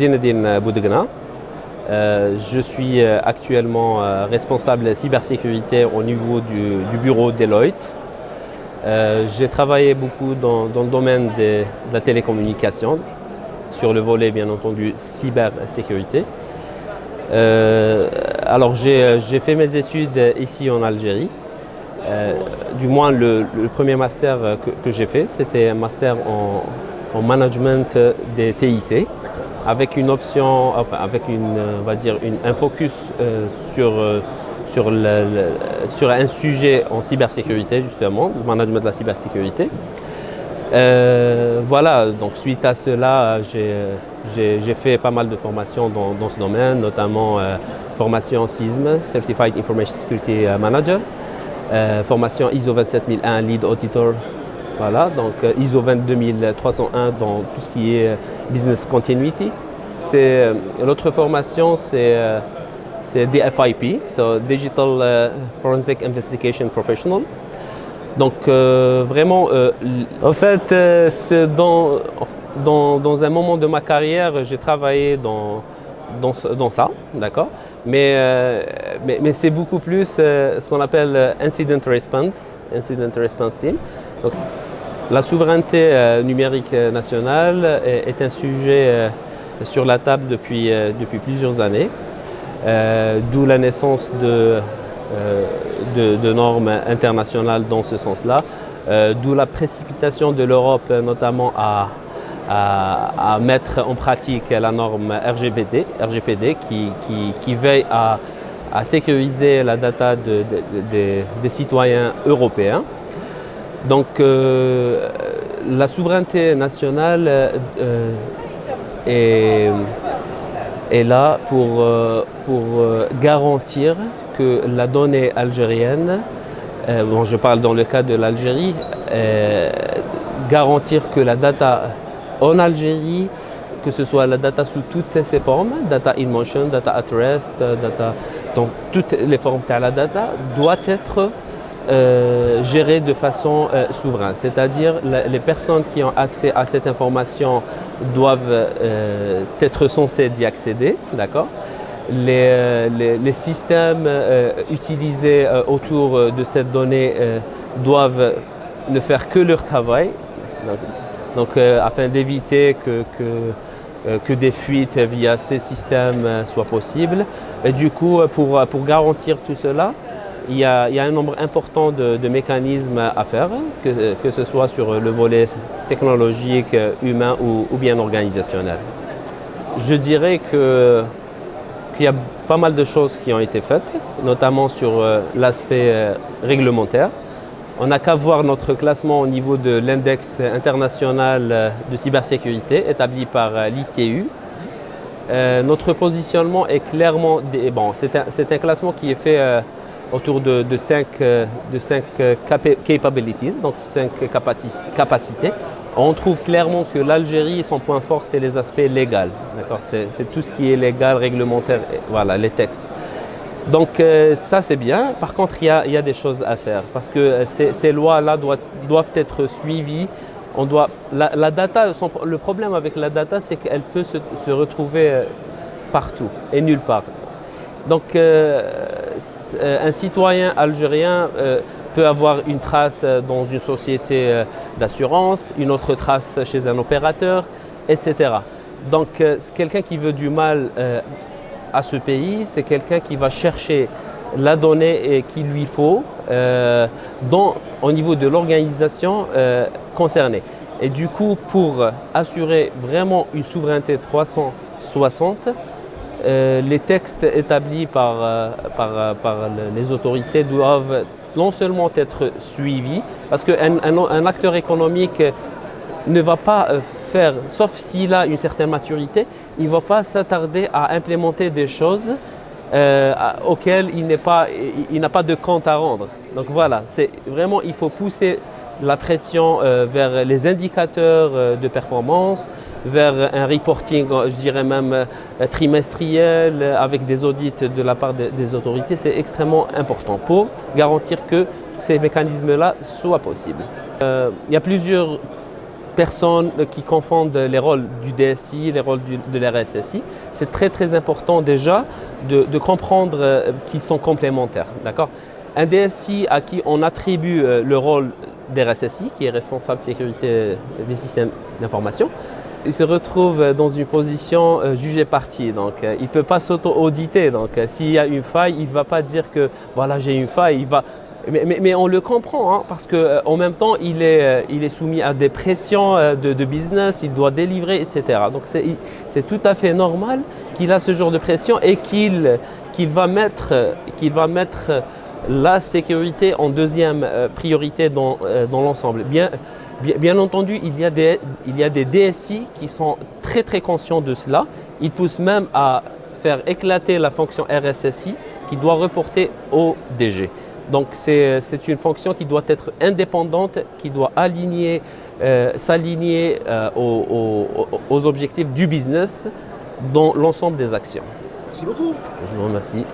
Zinedine Boudegna. Je suis actuellement responsable cybersécurité au niveau du bureau Deloitte. J'ai travaillé beaucoup dans le domaine de la télécommunication, sur le volet bien entendu cybersécurité. Alors j'ai fait mes études ici en Algérie. Du moins le premier master que j'ai fait, c'était un master en management des TIC, avec une option, enfin avec on va dire un focus sur un sujet en cybersécurité justement, le management de la cybersécurité. Voilà, donc suite à cela, j'ai fait pas mal de formations dans ce domaine, notamment formation CISM, Certified Information Security Manager, formation ISO 27001 Lead Auditor, voilà, donc ISO 22301 dans tout ce qui est Business Continuity. L'autre formation, c'est DFIP, so Digital Forensic Investigation Professional. Donc vraiment, en fait, dans un moment de ma carrière, j'ai travaillé dans ça, d'accord. Mais c'est beaucoup plus ce qu'on appelle Incident Response Team. Donc, la souveraineté numérique nationale est un sujet sur la table depuis plusieurs années, d'où la naissance de normes internationales dans ce sens-là, d'où la précipitation de l'Europe notamment à mettre en pratique la norme RGPD qui veille à sécuriser la data des citoyens européens. Donc la souveraineté nationale est là pour garantir que la donnée algérienne, je parle dans le cas de l'Algérie, garantir que la data en Algérie, que ce soit la data sous toutes ses formes, data in motion, data at rest, donc toutes les formes de la data, doit être gérée de façon souveraine. C'est-à-dire les personnes qui ont accès à cette information doivent être censées d'y accéder, d'accord ? Les systèmes utilisés autour de cette donnée doivent ne faire que leur travail, donc afin d'éviter que des fuites via ces systèmes soient possibles. Et du coup, pour garantir tout cela, il y a un nombre important de mécanismes à faire, que ce soit sur le volet technologique, humain ou bien organisationnel. Je dirais qu'il y a pas mal de choses qui ont été faites, notamment sur l'aspect réglementaire. On n'a qu'à voir notre classement au niveau de l'index international de cybersécurité établi par l'ITU. Notre positionnement est clairement, c'est un classement qui est fait autour de 5 capabilities, donc 5 capacités. On trouve clairement que l'Algérie, son point fort, c'est les aspects légaux. C'est tout ce qui est légal, réglementaire, voilà, les textes. Donc ça c'est bien. Par contre, il y a des choses à faire parce que ces lois-là doivent être suivies. La data, le problème avec la data, c'est qu'elle peut se retrouver partout et nulle part. Donc un citoyen algérien peut avoir une trace dans une société d'assurance, une autre trace chez un opérateur, etc. Donc quelqu'un qui veut du mal à ce pays, c'est quelqu'un qui va chercher la donnée qu'il lui faut au niveau de l'organisation concernée. Et du coup, pour assurer vraiment une souveraineté 360, les textes établis par les autorités doivent non seulement être suivis, parce qu'un acteur économique ne va pas faire, sauf s'il a une certaine maturité, il ne va pas s'attarder à implémenter des choses auxquelles il n'a pas de compte à rendre. Donc voilà, il faut pousser la pression vers les indicateurs de performance, vers un reporting, je dirais même trimestriel, avec des audits de la part des autorités. C'est extrêmement important pour garantir que ces mécanismes-là soient possibles. Il y a plusieurs personnes qui confondent les rôles du DSI, les rôles de l'RSSI. C'est très très important déjà de comprendre qu'ils sont complémentaires. D'accord ? Un DSI à qui on attribue le rôle d'RSSI, qui est responsable de sécurité des systèmes d'information, il se retrouve dans une position jugée partie. Donc, il ne peut pas s'auto-auditer. Donc, s'il y a une faille, il ne va pas dire que voilà, j'ai une faille. Mais on le comprend, hein, parce qu'en même temps, il est soumis à des pressions de business, il doit délivrer, etc. Donc, c'est tout à fait normal qu'il a ce genre de pression et qu'il va mettre la sécurité en deuxième priorité dans l'ensemble. Bien entendu, il y a des DSI qui sont très très conscients de cela. Ils poussent même à faire éclater la fonction RSSI qui doit reporter au DG. Donc c'est une fonction qui doit être indépendante, qui doit s'aligner aux objectifs du business dans l'ensemble des actions. Merci beaucoup. Je vous remercie.